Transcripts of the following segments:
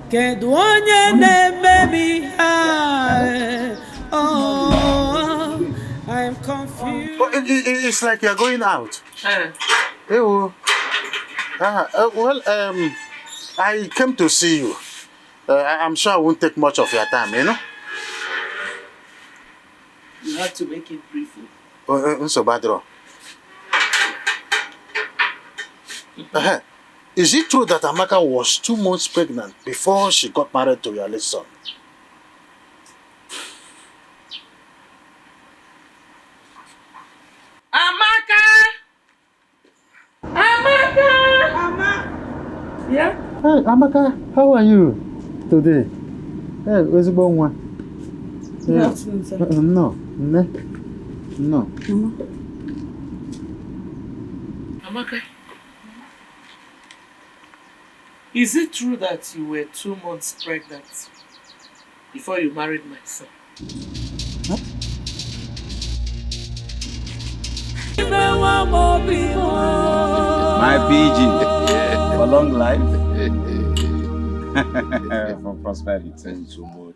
Can't one name baby. Oh, I'm confused. Oh, it's like you're going out. Hey, well, I came to see you. I'm sure I won't take much of your time, you know? You have to make it brief. So bad, Is it true that Amaka was 2 months pregnant before she got married to your little son? Amaka! Yeah? Hey, Amaka, how are you today? Hey, where's the one? Good afternoon, sir. No. Amaka, is it true that you were 2 months pregnant before you married my son? What? My PG, for long life, for prosperity. Thank you so much.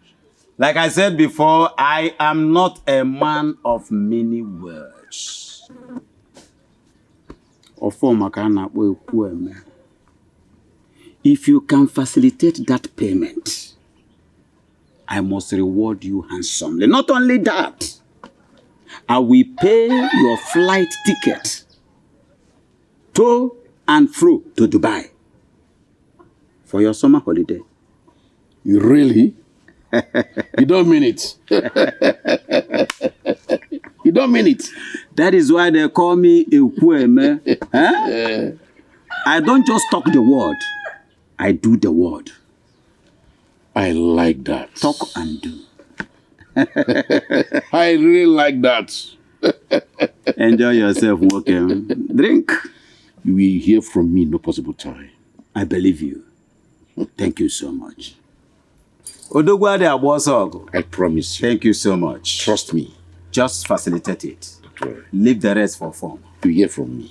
Like I said before, I am not a man of many words. If you can facilitate that payment, I must reward you handsomely. Not only that, I will pay your flight ticket to and fro to Dubai for your summer holiday. You really? You don't mean it. You don't mean it. That is why they call me Ekweme. Huh? I don't just talk the word. I do the word. I like that. Talk and do. I really like that. Enjoy yourself, Wokem. Drink. You will hear from me no possible time. I believe you. Thank you so much. Odogwade Abosogo. I promise you. Thank you so much. Trust me. Just facilitate it. Don't worry. Leave the rest for form. You hear from me.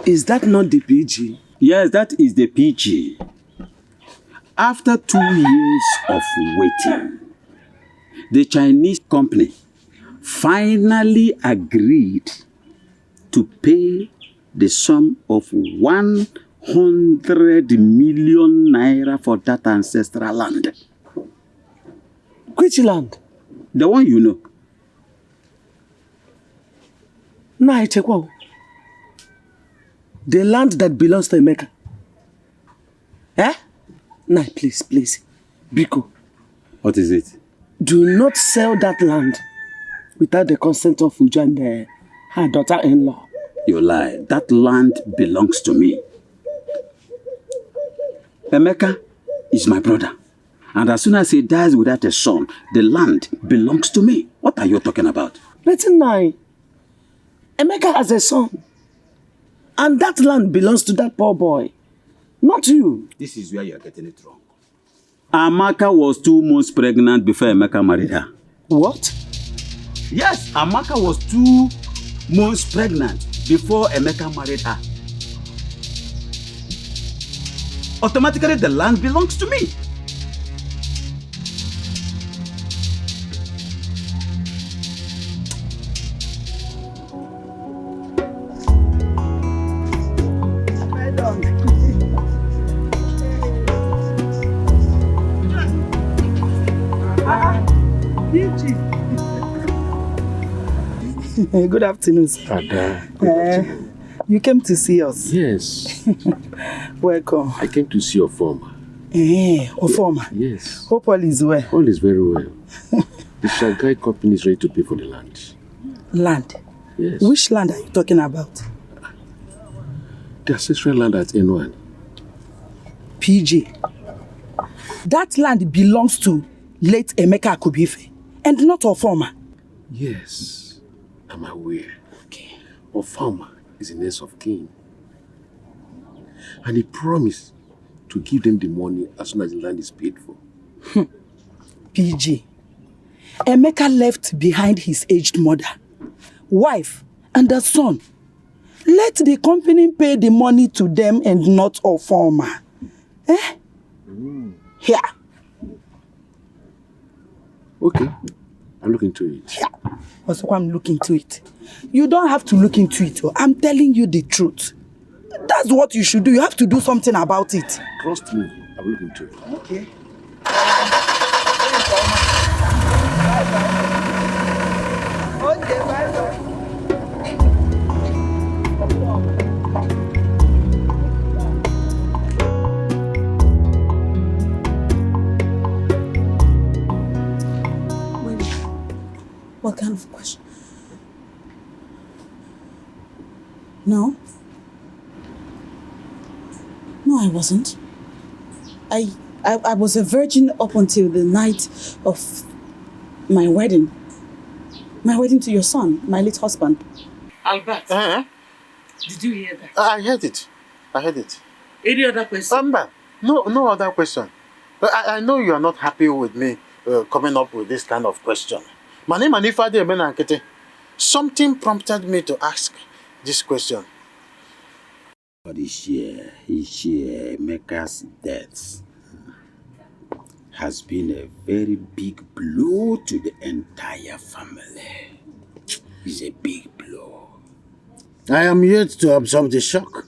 Is that not the PG? Yes, that is the PG. After 2 years of waiting, the Chinese company finally agreed to pay the sum of 100 million naira for that ancestral land. Which land? The one you know. The land that belongs to Emeka. Eh? Nah, please. Biko. What is it? Do not sell that land without the consent of Uju and her daughter-in-law. You lie. That land belongs to me. Emeka is my brother. And as soon as he dies without a son, the land belongs to me. What are you talking about? Listen now. Emeka has a son. And that land belongs to that poor boy. Not you. This is where you are getting it wrong. Amaka was 2 months pregnant before Emeka married her. What? Yes, Amaka was 2 months pregnant before Emeka married her. Automatically, the land belongs to me. Good afternoon, sir. You came to see us? Yes. Welcome. I came to see your former. Ofoma? Yes. Hope all is well. All is very well. The Shanghai company is ready to pay for the land. Land? Yes. Which land are you talking about? The ancestral land at N1. PG. That land belongs to late Emeka Akubife and not Ofoma? Yes, I'm aware. Okay. Ofoma is the next of kin. And he promised to give them the money as soon as the land is paid for. PG. Emeka left behind his aged mother, wife, and a son. Let the company pay the money to them and not Ofoma. Eh? Here. Okay, I'm looking into it. Here. Also, I'm looking into it. You don't have to look into it. I'm telling you the truth. That's what you should do. You have to do something about it. Trust me, I'm looking into it. Okay. Okay, bye-bye. What kind of question? No. No, I wasn't. I was a virgin up until the night of my wedding. My wedding to your son, my late husband. Albert, did you hear that? I heard it. I heard it. Any other question? No other question. But I know you are not happy with me coming up with this kind of question. My name is Ifade. Something prompted me to ask this question. But each year, Emeka's death has been a very big blow to the entire family. It's a big blow. I am yet to absorb the shock.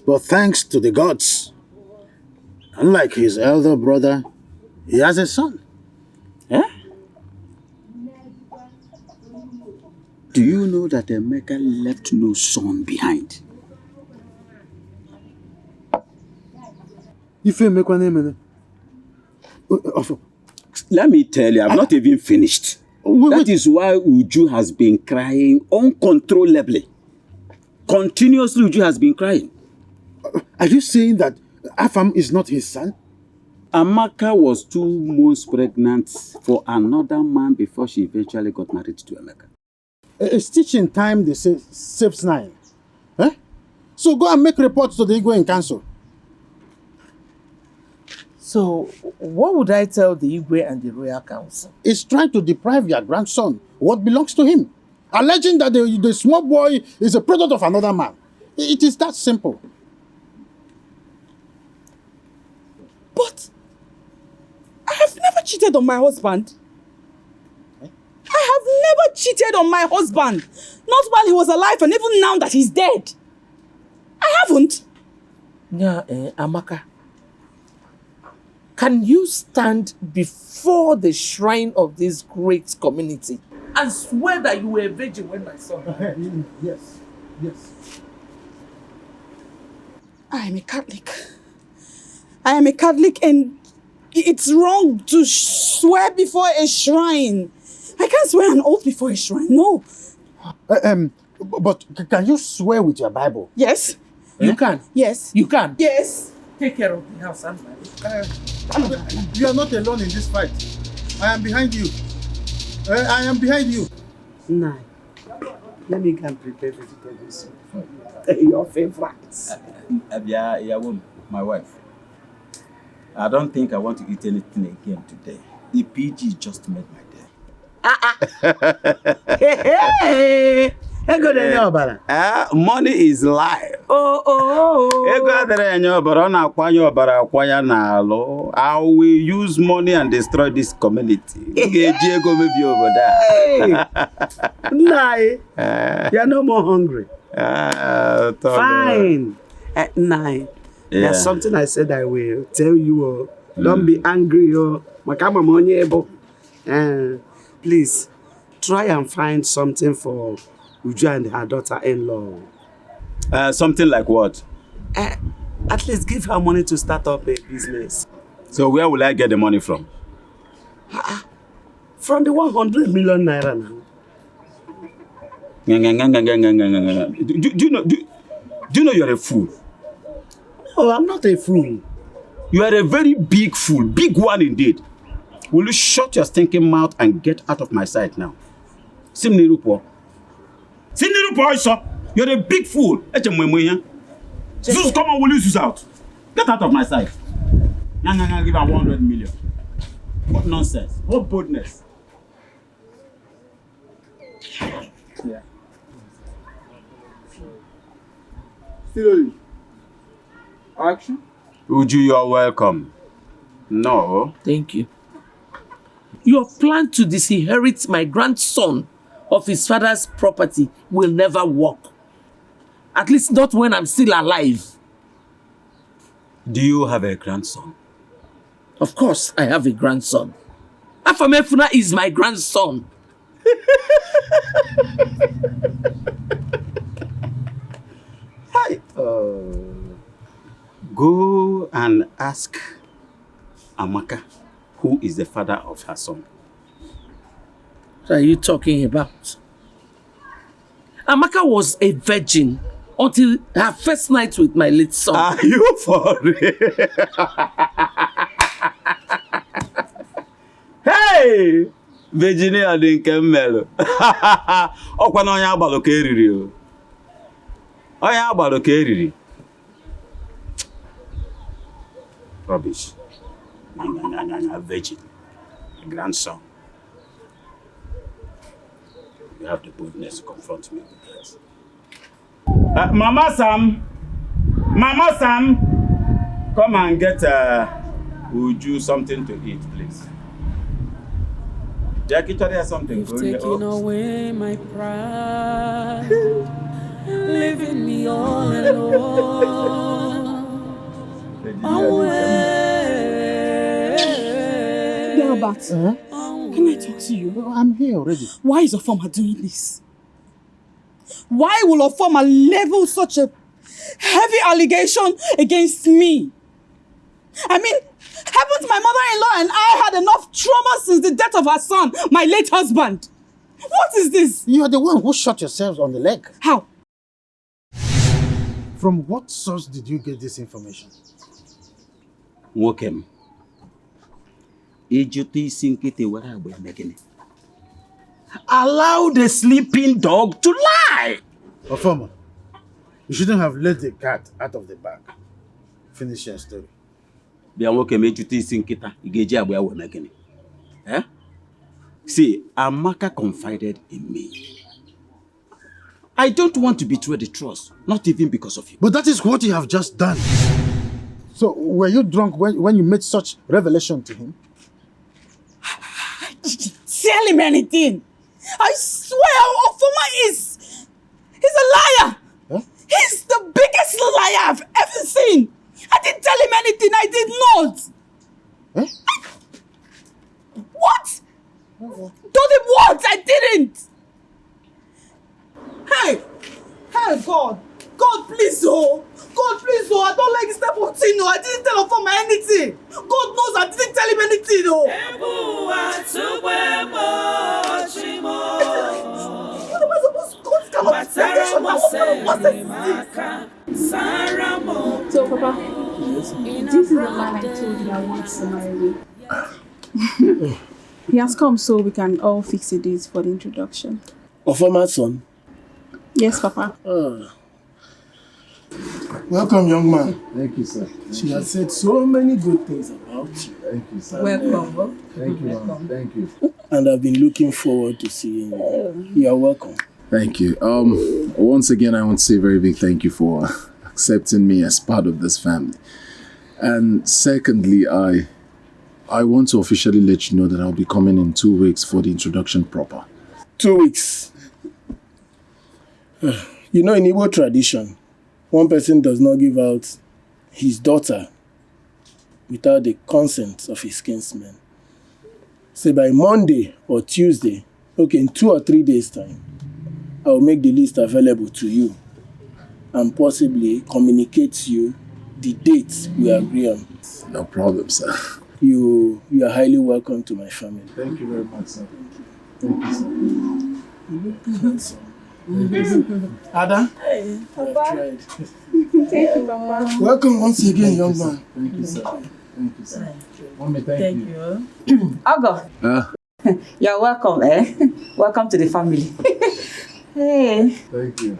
But thanks to the gods, unlike his elder brother, he has a son. Eh? Do you know that Emeka left no son behind? Let me tell you, I've not even finished. That is why Uju has been crying uncontrollably. Continuously, Uju has been crying. Are you saying that Afam is not his son? Amaka was 2 months pregnant for another man before she eventually got married to Emeka. A stitching time, they say, saves 9. Eh? So go and make reports to the Igwe in council. So, what would I tell the Igwe and the Royal Council? Is trying to deprive your grandson what belongs to him, alleging that the small boy is a product of another man. It is that simple. But I have never cheated on my husband. I have never cheated on my husband. Not while he was alive and even now that he's dead. I haven't. Yeah, Amaka. Can you stand before the shrine of this great community and swear that you were a virgin when my son died? Yes. I am a Catholic. I am a Catholic and it's wrong to swear before a shrine. I can't swear an oath before a shrine, no. But can you swear with your Bible? Yes. You can? Yes. You can? Yes. Take care of the house and my You are not alone in this fight. I am behind you. I am behind you. Nah. Let me go and prepare vegetable soup. Your favorites. My wife. I don't think I want to eat anything again today. The PG just made my day. Money is life. I will use money and destroy this community. Nah, you're no more hungry. Fine. Nah, there's something I said I will tell you. Don't be angry. Please, try and find something for Uju and her daughter-in-law. Something like what? At least give her money to start up a business. So where will I get the money from? From the 100 million naira now. Do you know you're a fool? No, I'm not a fool. You are a very big fool. Big one indeed. Will you shut your stinking mouth and get out of my sight now? Simnirupo. Simnirupo, sir. You're a big fool. Zeus, come on, will you Zeus out? Get out of my sight. Give her 100 million. What nonsense. What boldness. Yeah. Still action. Uju, you're welcome. No. Thank you. Your plan to disinherit my grandson of his father's property will never work. At least not when I'm still alive. Do you have a grandson? Of course, I have a grandson. Afamefuna is my grandson. Hi. Go and ask Amaka who is the father of her son. What are you talking about? Amaka was a virgin until her first night with my late son. Are you for real? Hey! Virginia didn't come mellow. Oh, when I am about to I am about to carry. Rubbish. Virgin. A grandson. You have the boldness to confront me with this. Mama Sam! Mama Sam! Come and get Uju something to eat, please. Jackie, tell her something. You've taken away my pride, leaving me all alone. Delbert, can I talk to you? I'm here already. Why is Ofoma doing this? Why will Ofoma level such a heavy allegation against me? I mean, haven't my mother-in-law and I had enough trauma since the death of her son, my late husband? What is this? You are the one who shot yourself on the leg. How? From what source did you get this information? Wokem. Allow the sleeping dog to lie. Ofoma, you shouldn't have let the cat out of the bag. Finish your story. See, Amaka confided in me. I don't want to betray the trust, not even because of you. But that is what you have just done. So, were you drunk when you made such revelation to him? I didn't tell him anything. I swear, Ofoma he's a liar. Huh? He's the biggest liar I've ever seen. I didn't tell him anything. I did not. Eh? What? Told him what? I didn't. Hey, God. God, please, oh. God, please, oh. I don't like this type of thing, oh. I didn't tell Ofoma anything. God knows I didn't tell him anything, oh. What am I supposed to do? What kind of expectation? What is this? So, Papa, this is the man I told you I want to marry. He has come so we can all fix a date for the introduction. Ofoma son? Yes, Papa. Welcome, young man. Thank you, sir. She has said so many good things about you. Thank you, sir. Welcome. Thank you, ma'am. Thank you. And I've been looking forward to seeing you. You are welcome. Thank you. Once again, I want to say a very big thank you for accepting me as part of this family. And secondly, I want to officially let you know that I'll be coming in 2 weeks for the introduction proper. 2 weeks. You know, in Igbo tradition, one person does not give out his daughter without the consent of his kinsmen. Say by Monday or Tuesday, okay, in 2 or 3 days' time, I will make the list available to you and possibly communicate to you the dates we agree on. No problem, sir. You are highly welcome to my family. Thank you very much, sir. Thank you, sir. Ada? Papa. Thank you, Papa. Welcome once again, young man. Thank you, sir. Thank you, sir. Mommy, thank you. Ogo, you're welcome, eh? Welcome to the family. Hey. Thank you.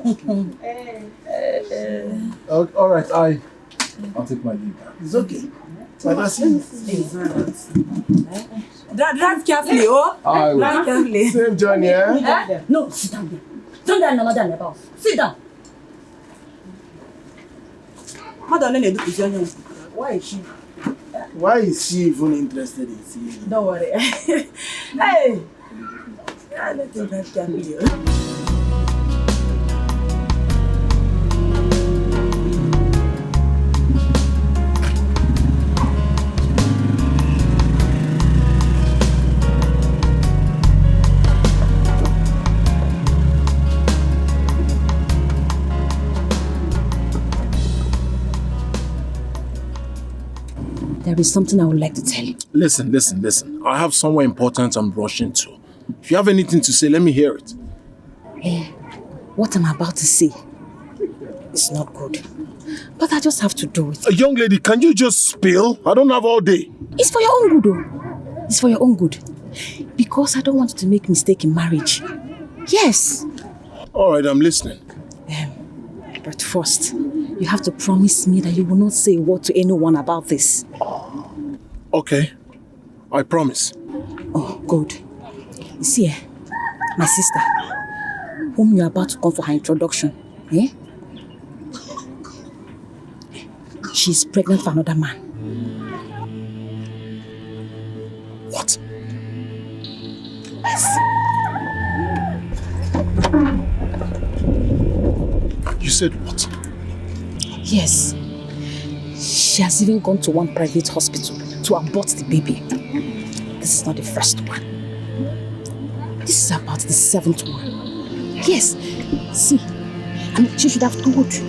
Welcome. All right, I'll take my leave now. It's okay. Drive carefully, oh. I will. Drive carefully. Same journey, eh? No, sit down there. Sit down, no, than about. Sit down. Madam, why is she? Why is she even interested in seeing you? Don't worry. Hey. Let me drive carefully. There is something I would like to tell you. Listen. I have somewhere important I'm rushing to. If you have anything to say, let me hear it. What I'm about to say is not good. But I just have to do it. A young lady, can you just spill? I don't have all day. It's for your own good, though. It's for your own good. Because I don't want you to make mistake in marriage. Yes. All right, I'm listening. But first, you have to promise me that you will not say a word to anyone about this. Okay, I promise. Oh, good. You see, my sister, whom you are about to come for her introduction, she's pregnant for another man. What? Yes. You said what? Yes. She has even gone to one private hospital to abort the baby. This is not the first one. This is about the 7th one. Yes. See, she should have told you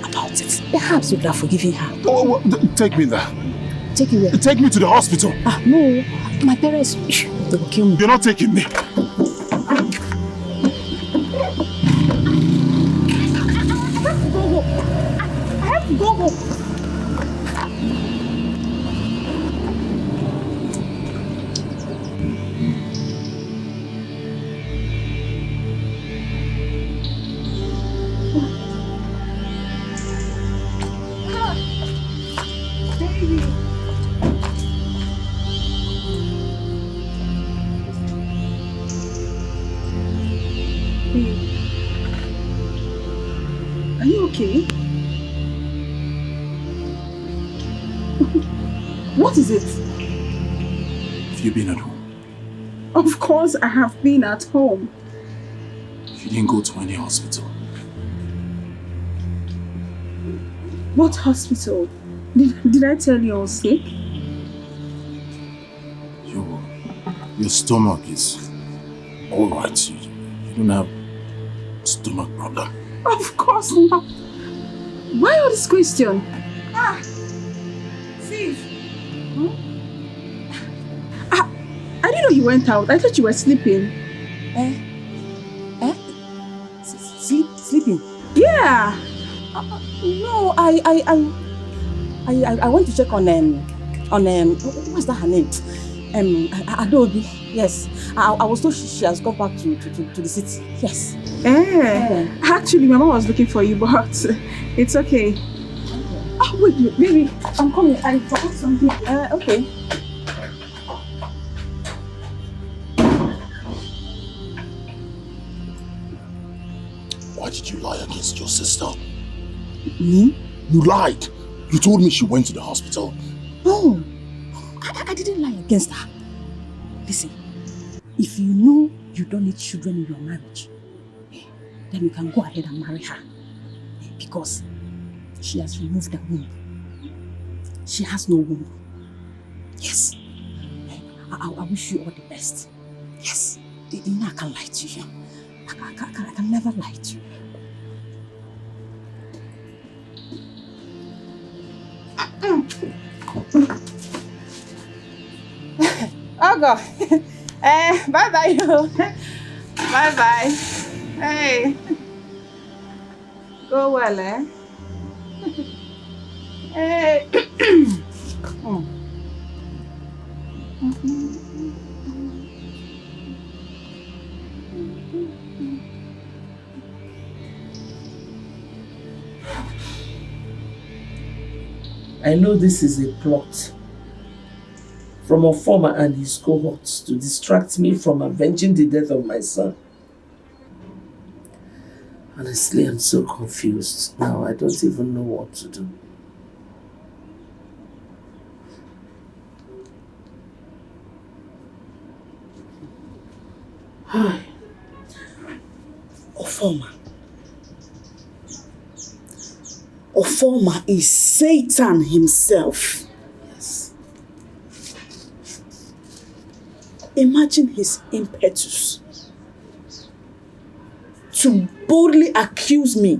about it. Perhaps you would have forgiven her. Oh, take me there. Take you where? Take me to the hospital. No. My parents, they will kill me. You're not taking me. I have to go home. Are you okay? What is it? Have you been at home? Of course I have been at home. You didn't go to any hospital. What hospital? Did I tell you I was sick? Your stomach is all right. You don't have stomach problem. Of course not. Why all this question? Sis. I didn't know you went out. I thought you were sleeping. Sleeping? Yeah. No, I went to check on what's that her name? Adobe. Yes. I was told she has gone back to the city. Yes. Actually, my mom was looking for you, but it's okay. Oh, wait, baby. I'm coming. I forgot something. Okay. Why did you lie against your sister? Me? You lied. You told me she went to the hospital. No. I didn't lie against her. Listen, if you know you don't need children in your marriage, then you can go ahead and marry her. Because she has removed the womb. She has no womb. Yes. I wish you all the best. Yes. You know I can't lie to you. I can never lie to you. Oh God. Bye-bye. Bye-bye. Hey. Go well, I know this is a plot from a former and his cohorts to distract me from avenging the death of my son. Honestly, I'm so confused now. I don't even know what to do. Hi. Ofoma. Ofoma is Satan himself. Yes. Imagine his impetus to boldly accuse me.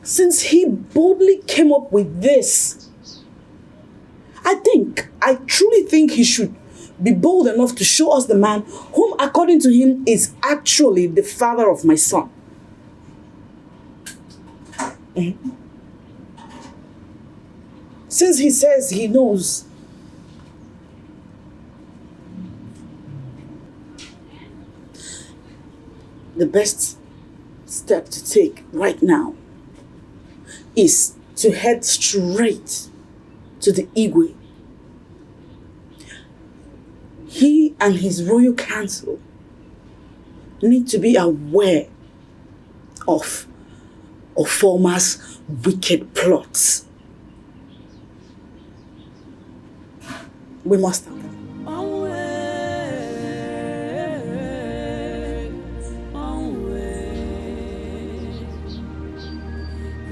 Since he boldly came up with this, I truly think he should be bold enough to show us the man whom, according to him, is actually the father of my son. Since he says he knows, the best step to take right now is to head straight to the Igwe. He and his royal council need to be aware of Ofoma's wicked plots. We must have them.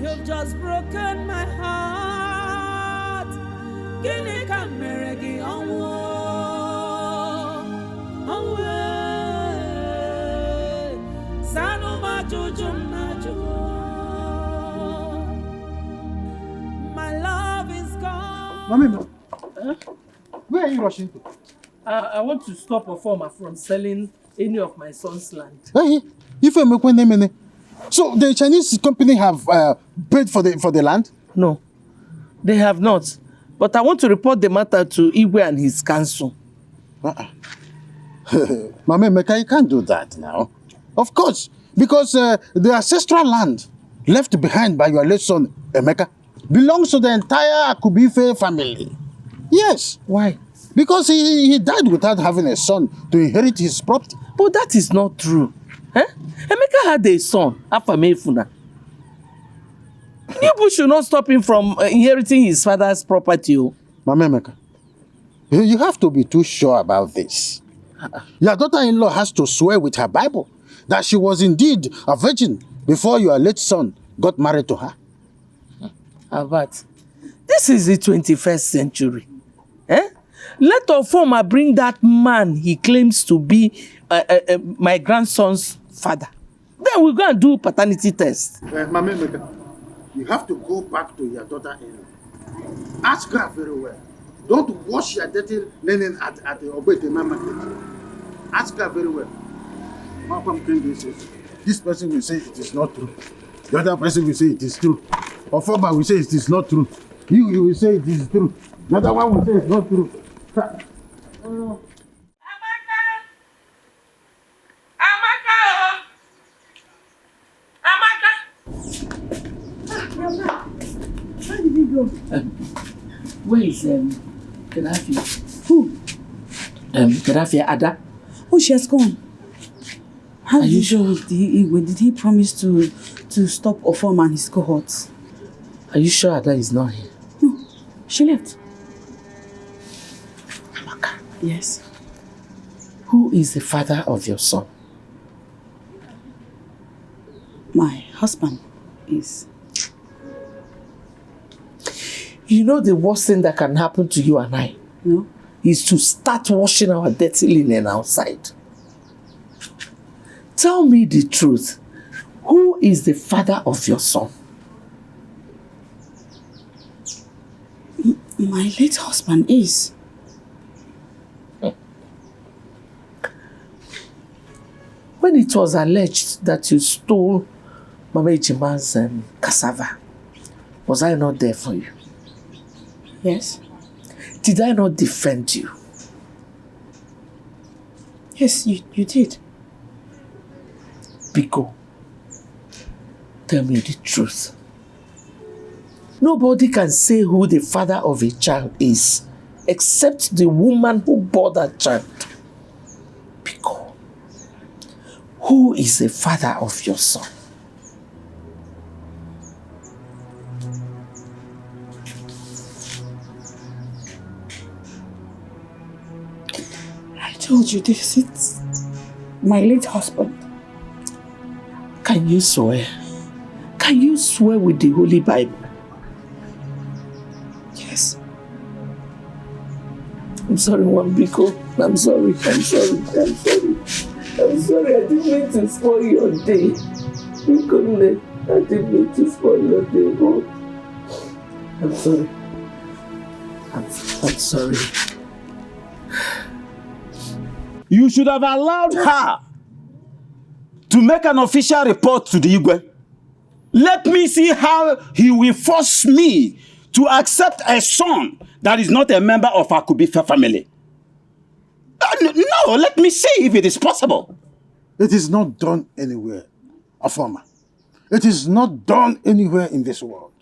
You've just broken my heart. Gini kameregi onwo. Sanu majujum najuo. My love is gone. Mami, where are you rushing to? I want to stop Ofoma from selling any of my son's land. Hey, so the Chinese company have paid for the land? No, they have not. But I want to report the matter to Igwe and his council. Mama Emeka, you can't do that now. Of course, because the ancestral land left behind by your late son, Emeka, belongs to the entire Akubife family. Yes. Why? Because he died without having a son to inherit his property. But that is not true. Emeka had a son, Afamefuna. People should not stop him from inheriting his father's property. Mama Emeka, you have to be too sure about this. Your daughter-in-law has to swear with her Bible that she was indeed a virgin before your late son got married to her. Abat, this is the 21st century. Let Ofoma bring that man he claims to be my grandson's father. Then we'll go and do paternity test. Mama Emeka, you have to go back to your daughter-in-law. Ask her very well. Don't wash your dirty linen at the Obetema market. Ask her very well. This person will say it is not true. The other person will say it is true. Ofoma will say it is not true. You will say it is true. The other one will say it's not true. Where did he go? Where is Gaddafi? Who? Gaddafi Ada? Oh, she has gone. How Are did you he sure? go with the Igwe? Did he promise to stop Ofoma and his cohorts? Are you sure Ada is not here? No, she left. Amaka, Yes. who is the father of your son? My husband is. You know the worst thing that can happen to you and I No? is to start washing our dirty linen outside. Tell me the truth. Who is the father of your son? My late husband is. when it was alleged that you stole Mama Ichiman's cassava, was I not there for you? Yes. Did I not defend you? Yes, you did. Biko, tell me the truth. Nobody can say who the father of a child is except the woman who bore that child. Biko, who is the father of your son? I told you this, it's my late husband. Can you swear? Can you swear with the Holy Bible? Yes. I'm sorry, Wambiko. I'm sorry. I didn't mean to spoil your day. Biko, I didn't mean to spoil your day. Oh. I'm sorry. I'm sorry. You should have allowed her to make an official report to the Igwe. Let me see how he will force me to accept a son that is not a member of our Kubifa family. No, let me see if it is possible. It is not done anywhere, Afama. It is not done anywhere in this world.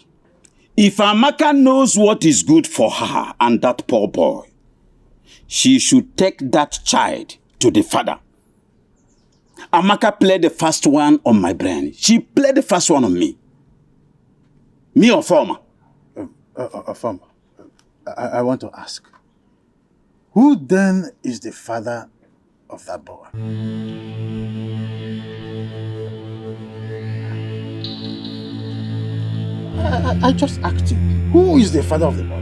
If Amaka knows what is good for her and that poor boy, she should take that child to the father. Amaka played the first one on my brain. She played the first one on me. Me or Afama? Afama, I want to ask, who then is the father of that boy? I just asked you, who is the father of the boy?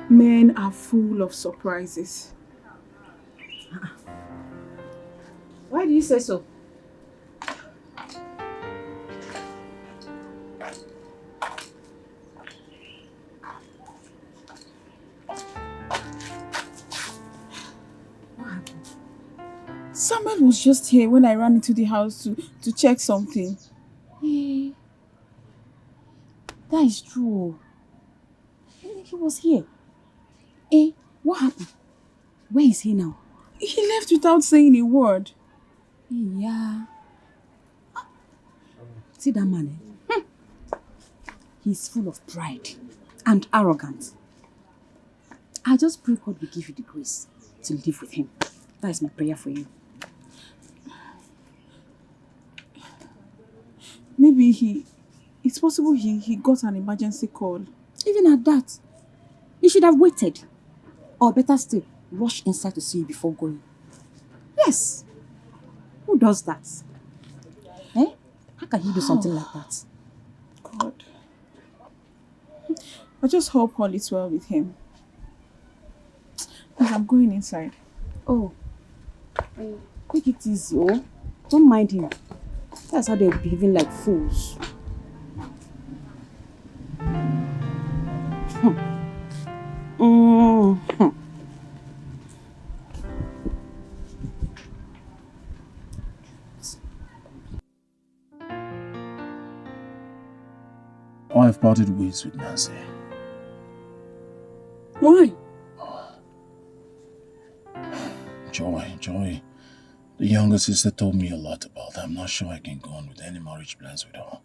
Men are full of surprises. Why do you say so? Samuel was just here when I ran into the house to check something. Hey, that is true. He was here. Hey, what happened? Where is he now? He left without saying a word. Yeah. See that man, He's full of pride and arrogant. I just pray God will give you the grace to live with him. That is my prayer for you. Maybe it's possible he got an emergency call. Even at that, you should have waited. Or better still, rush inside to see you before going. Yes. Who does that? Eh? How can he do something like that? God. I just hope all is well with him. Because I'm going inside. Oh. Take it easy, oh. Don't mind him. That's how they're behaving like fools. I have parted ways with Nancy. Why? Joy. The younger sister told me a lot about her. I'm not sure I can go on with any marriage plans with her.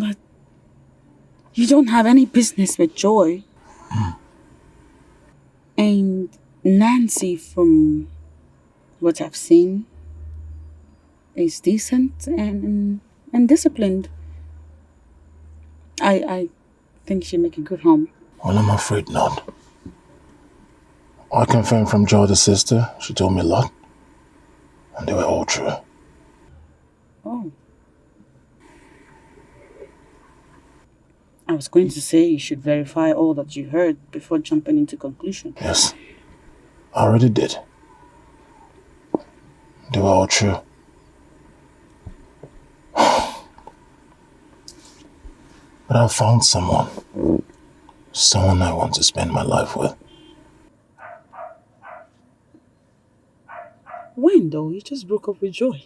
But you don't have any business with Joy. And Nancy, from what I've seen, is decent and disciplined. I think she'll make a good home. Well, I'm afraid not. I confirmed from Joy, the sister. She told me a lot. And they were all true. Oh. I was going to say you should verify all that you heard before jumping into conclusion. Yes, I already did. They were all true. But I found someone. Someone I want to spend my life with. When though? You just broke up with Joy.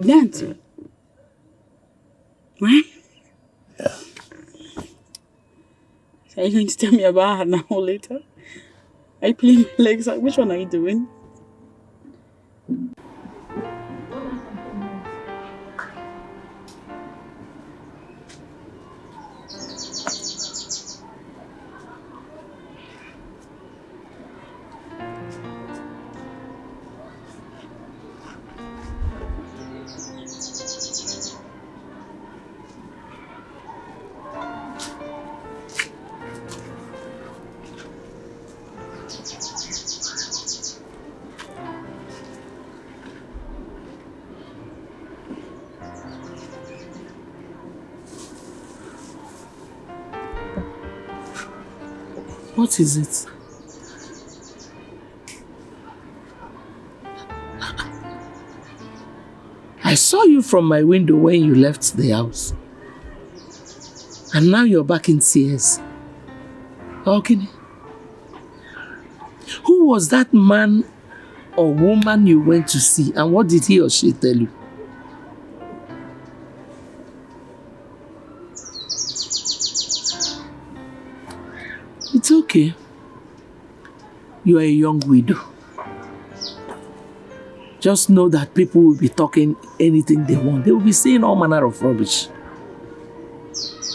Nancy. Right? Yeah. So are you going to tell me about her now or later? Are you playing my legs? Which one are you doing? What is it? I saw you from my window when you left the house. And now you're back in tears. Okay. Who was that man or woman you went to see, and what did he or she tell you? It's okay. You are a young widow. Just know that people will be talking anything they want. They will be saying all manner of rubbish.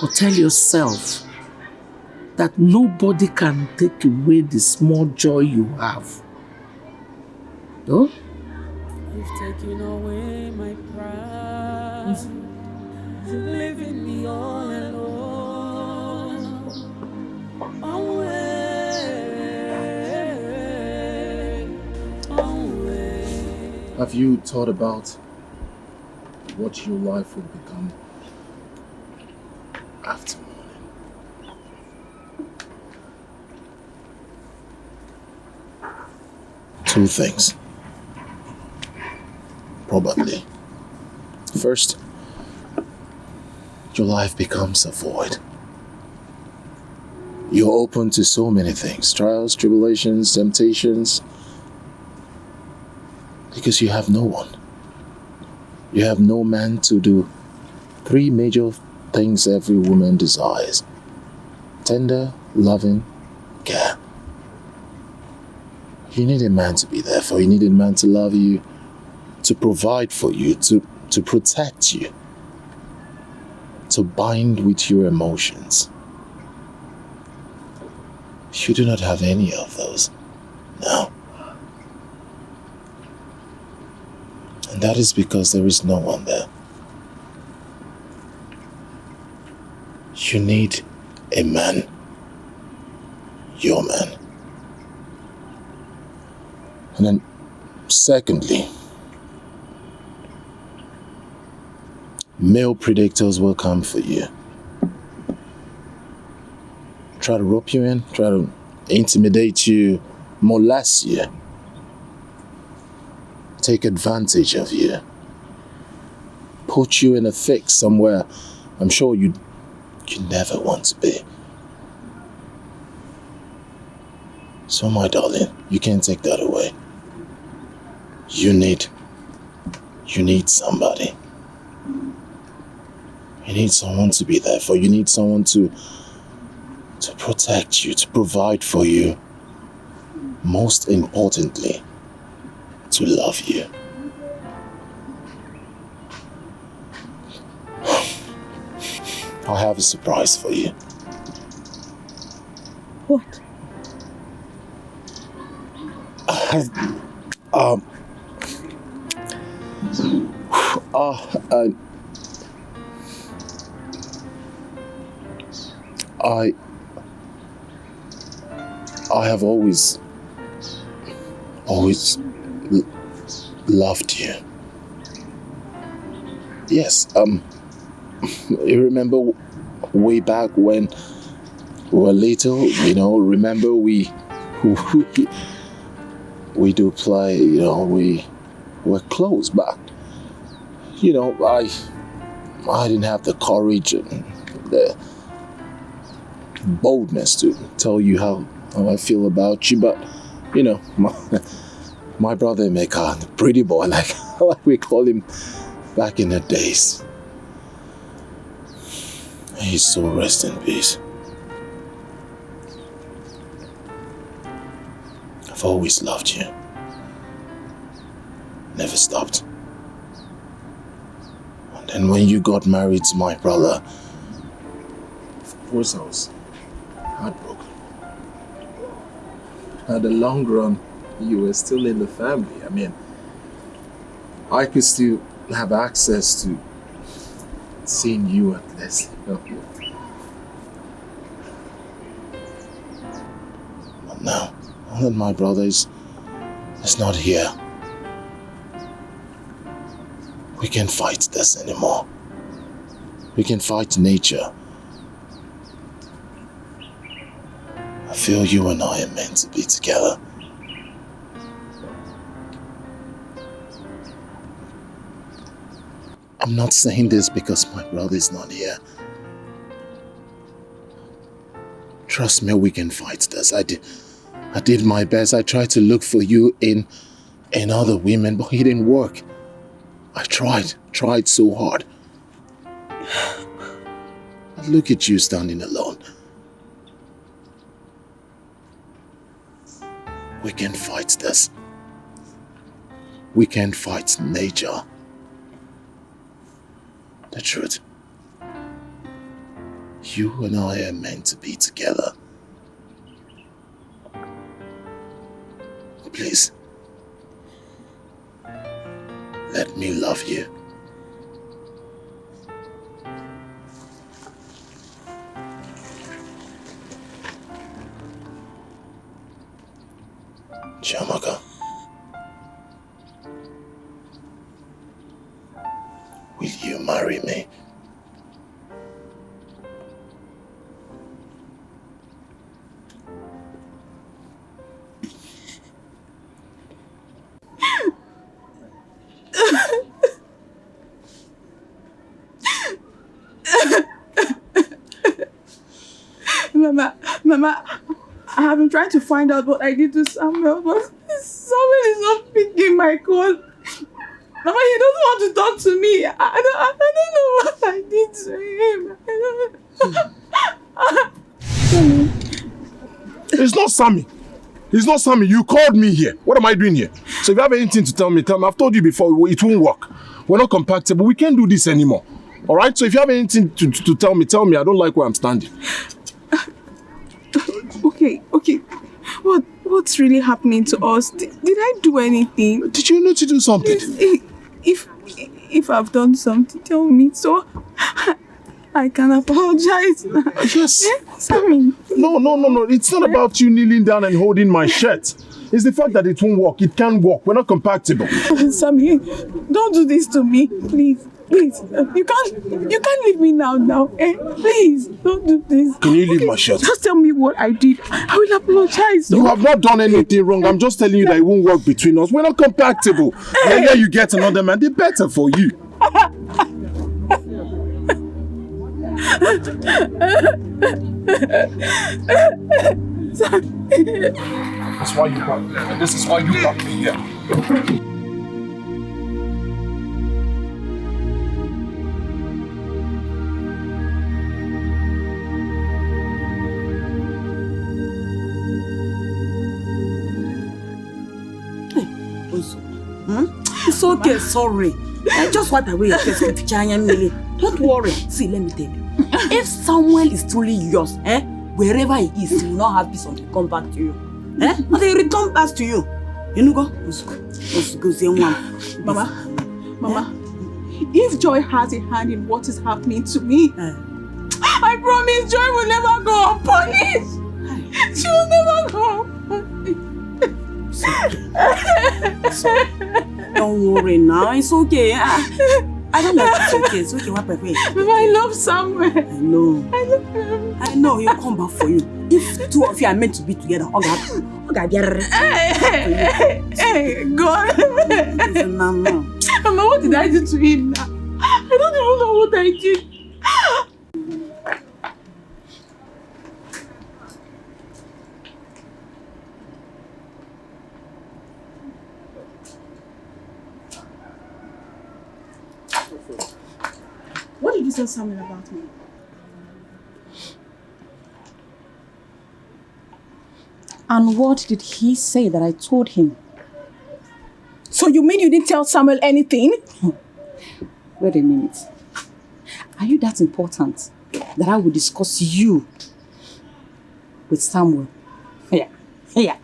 But tell yourself that nobody can take away the small joy you have. No? You've taken away my pride, leaving me all alone. Away. Have you thought about what your life will become after morning? Two things. Probably. First, your life becomes a void. You're open to so many things, trials, tribulations, temptations, because you have no one. You have no man to do three major things every woman desires: tender, loving, care. You need a man to be there for you. You need a man to love you, to provide for you, to protect you, to bind with your emotions. You do not have any of those. No. And that is because there is no one there. You need a man. Your man. And then, secondly, male predators will come for you. Try to rope you in, try to intimidate you, molest you, take advantage of you, put you in a fix somewhere I'm sure you never want to be. So my darling, you can't take that away. You need somebody. You need someone to be there for you. You need someone to protect you, to provide for you. Most importantly, to love you. I have a surprise for you. What? I have always loved you. Yes, you remember way back when we were little, you know, remember we do play, you know, we were close, but, you know, I didn't have the courage and the boldness to tell you how I feel about you, but, you know, my brother Emeka, the pretty boy, like we call him back in the days, he's so rest in peace. I've always loved you. Never stopped. And then when you got married to my brother, of course I was heartbroken. At the long run, you were still in the family. I mean, I could still have access to seeing you at Leslie. But now that my brother is not here, we can't fight this anymore. We can fight nature. I feel you and I are meant to be together. I'm not saying this because my brother is not here. Trust me, we can fight this. I did my best. I tried to look for you in other women, but it didn't work. I tried so hard. But look at you standing alone. We can fight this. We can fight nature. The truth. You and I are meant to be together. Please, let me love you. Chiamaka, will you marry me? Mama, I have been trying to find out what I did to Samuel, but Samuel is not picking my call. Mama, he doesn't want to talk to me. I don't know what I did to him. It's not Sammy. It's not Sammy. You called me here. What am I doing here? So if you have anything to tell me, tell me. I've told you before, it won't work. We're not compatible. We can't do this anymore. All right? So if you have anything to tell me, tell me. I don't like where I'm standing. Okay. What's really happening to us? Did I do anything? Did you need to do something? If I've done something, tell me so I can apologize. Yes. Sammy. No. It's not about you kneeling down and holding my shirt. It's the fact that it won't work. It can't work. We're not compatible. Sammy, don't do this to me, please. You can't leave me now. Please, don't do this. Can you leave my shirt? Just tell me what I did. I will apologize. You have not done anything wrong. I'm just telling you that it won't work between us. We're not compatible. The earlier you get another man, the better for you. That's why you got me. This is why you got me here. It's okay, sorry. I just wipe away your face with Chanya Mili. Don't worry. See, let me tell you. If Samuel is truly yours, wherever he is, he will not have peace until he comes back to you. But he return back to you. You know, go. Mama, if Joy has a hand in what is happening to me, I promise Joy will never go unpunished. She will never go unpunished. Don't worry now, it's okay. I don't like it's okay. It's okay, what pray. I love Samuel. I know. I love him. I know he'll come back for you. If two of you are meant to be together, Hey, God. Mama, what did I do to him now? I don't even know what I did. What did you tell Samuel about me? And what did he say that I told him? So you mean you didn't tell Samuel anything? Wait a minute. Are you that important that I will discuss you with Samuel? Yeah.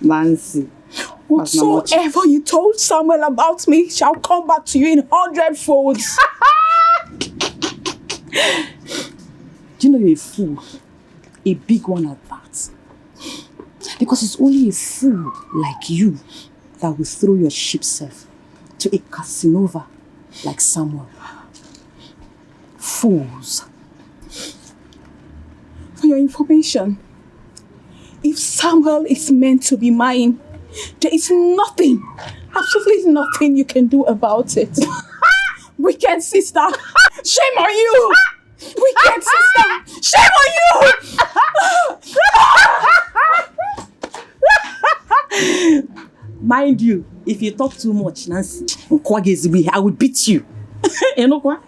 Nancy. Whatsoever you told Samuel about me shall come back to you in 100 folds. Do you know you're a fool? A big one at that. Because it's only a fool like you that will throw your ship self to a Casanova like Samuel. Fools. For your information, if Samuel is meant to be mine, there is nothing, absolutely nothing you can do about it. Wicked sister, shame on you! Wicked sister, shame on you! Mind you, if you talk too much, Nancy, I will beat you. You know what?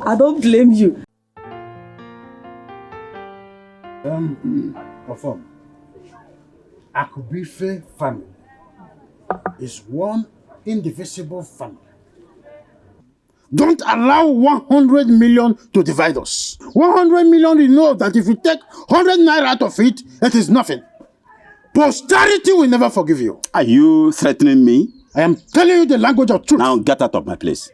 I don't blame you. Confirm. Akubife family is one indivisible family. Don't allow 100 million to divide us. 100 million, you know that if you take 100 naira out of it, it is nothing. Posterity will never forgive you. Are you threatening me? I am telling you the language of truth. Now get out of my place.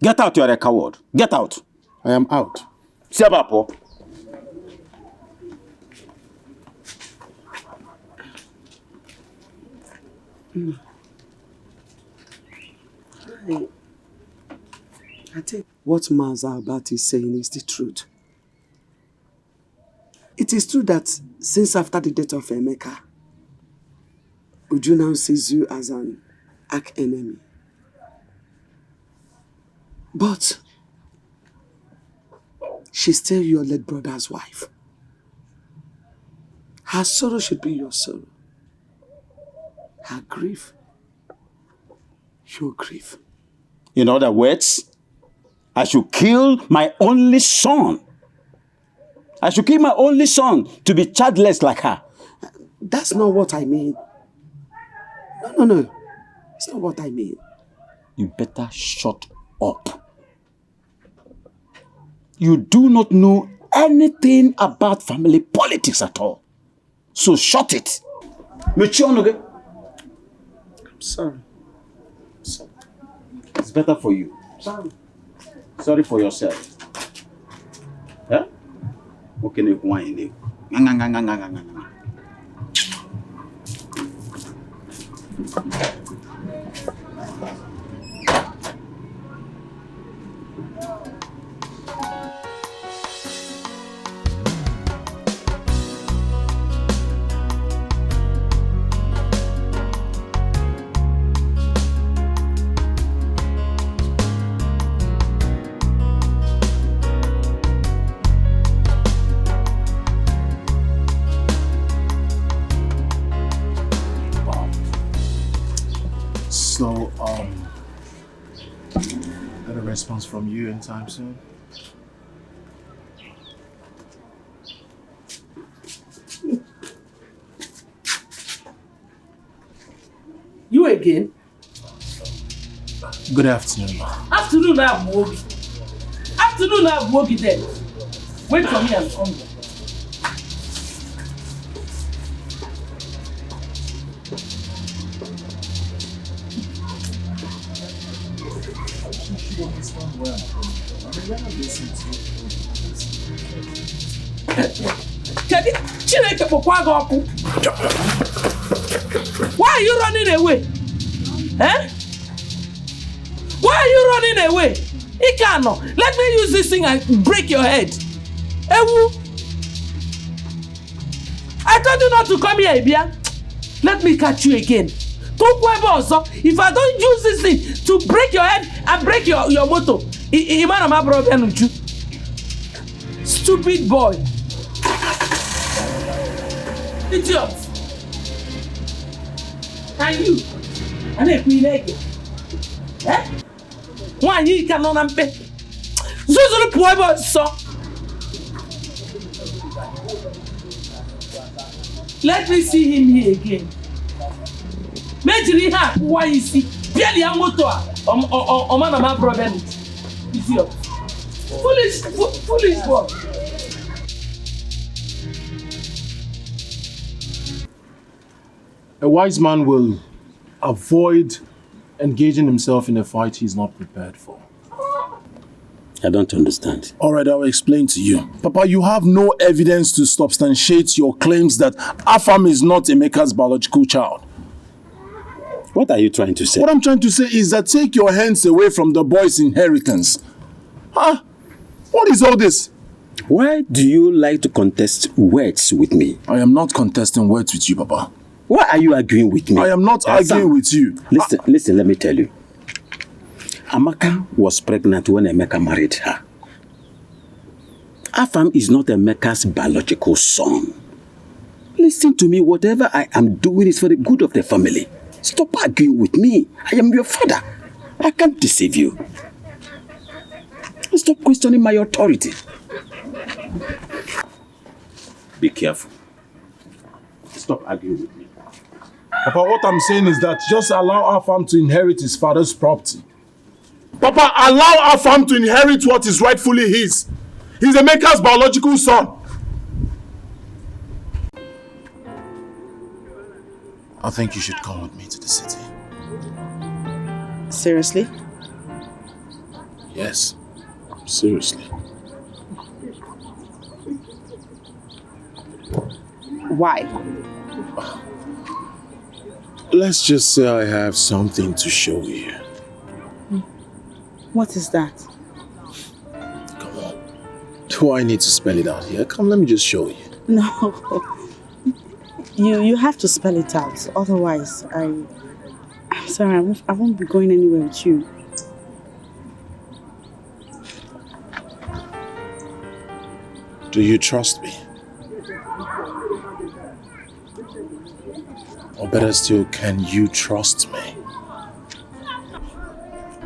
Get out, you are a coward. Get out. I am out. Sebapo. I think what Maza Abati is saying is the truth. It is true that since after the death of Emeka, Uju now sees you as an arch-enemy. But she's still your late brother's wife. Her sorrow should be your sorrow. Her grief, your grief. In other words, I should kill my only son. I should kill my only son to be childless like her. That's not what I mean. No. It's not what I mean. You better shut up. You do not know anything about family politics at all. So shut it. I'm sorry. It's better for you. Sorry for yourself. Huh? Okay, So, get a response from you anytime soon? You again? Good afternoon, ma. Afternoon, I'm walking. Afternoon, I'm walking there. Wait for me, I'm coming. Why are you running away? Eh? Why are you running away? Ikano, let me use this thing and break your head. Ewu. I told you not to come here, Ibia. Let me catch you again. If I don't use this thing to break your head and break your motor, stupid boy. Idiot. And you? And if we like it. Eh? Why you cannot pay? Zuzuru poor so. Let me see him here again. Majori ha why you see? Barely a motor. Man of my problem. Idiot. Foolish boy. A wise man will avoid engaging himself in a fight he's not prepared for. I don't understand. All right, I will explain to you. Papa, you have no evidence to substantiate your claims that Afam is not Emeka's biological child. What are you trying to say? What I'm trying to say is that take your hands away from the boy's inheritance. Huh? What is all this? Why do you like to contest words with me? I am not contesting words with you, Papa. Why are you arguing with me? I am not arguing with you. Listen, let me tell you. Amaka was pregnant when Emeka married her. Afam is not Emeka's biological son. Listen to me, whatever I am doing is for the good of the family. Stop arguing with me. I am your father. I can't deceive you. Stop questioning my authority. Be careful. Stop arguing with me. Papa, what I'm saying is that just allow Afam to inherit his father's property. Papa, allow Afam to inherit what is rightfully his. He's Emeka's biological son. I think you should come with me to the city. Seriously? Yes, seriously. Why? Let's just say I have something to show you. What is that? Come on. Do I need to spell it out here? Come, let me just show you. No. You have to spell it out. Otherwise, I'm sorry, I won't be going anywhere with you. Do you trust me? Or better still, can you trust me?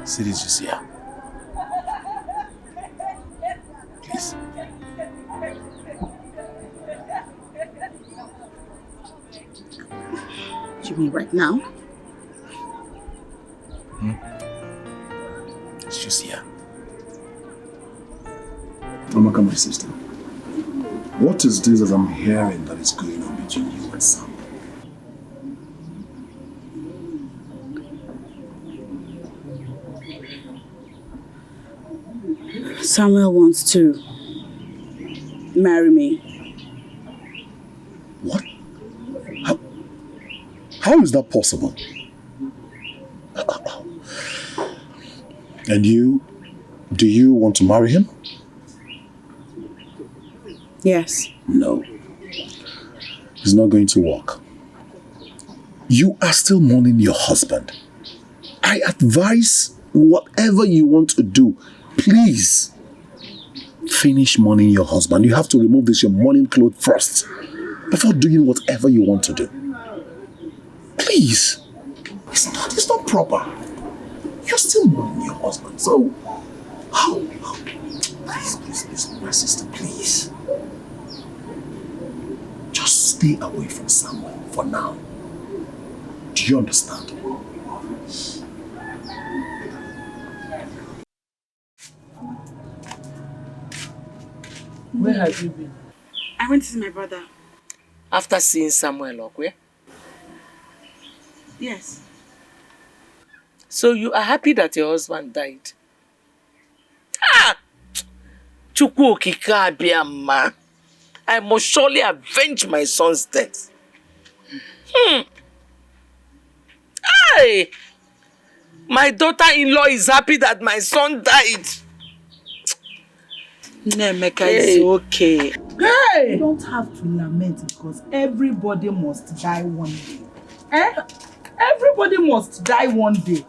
See this just here. Please. You mean right now? It's just here. Amaka, my sister. What is this that I'm hearing that is going on between you and Sam? Samuel wants to marry me. What? How is that possible? And you, do you want to marry him? Yes. No. It's not going to work. You are still mourning your husband. I advise whatever you want to do, please finish mourning your husband. You have to remove your mourning clothes first before doing whatever you want to do. Please. It's not proper. You're still mourning your husband. So, how? Please, my sister, please. Just stay away from Samuel for now. Do Do you understand? Where have you been? I went to see my brother. After seeing Samuel Okwe? Yes. So you are happy that your husband died? Ah! Chukwu okike abịama. I must surely avenge my son's death. Hey! My daughter-in-law is happy that my son died. Nemeka is okay. Hey! You don't have to lament because everybody must die one day. Eh? Everybody must die one day.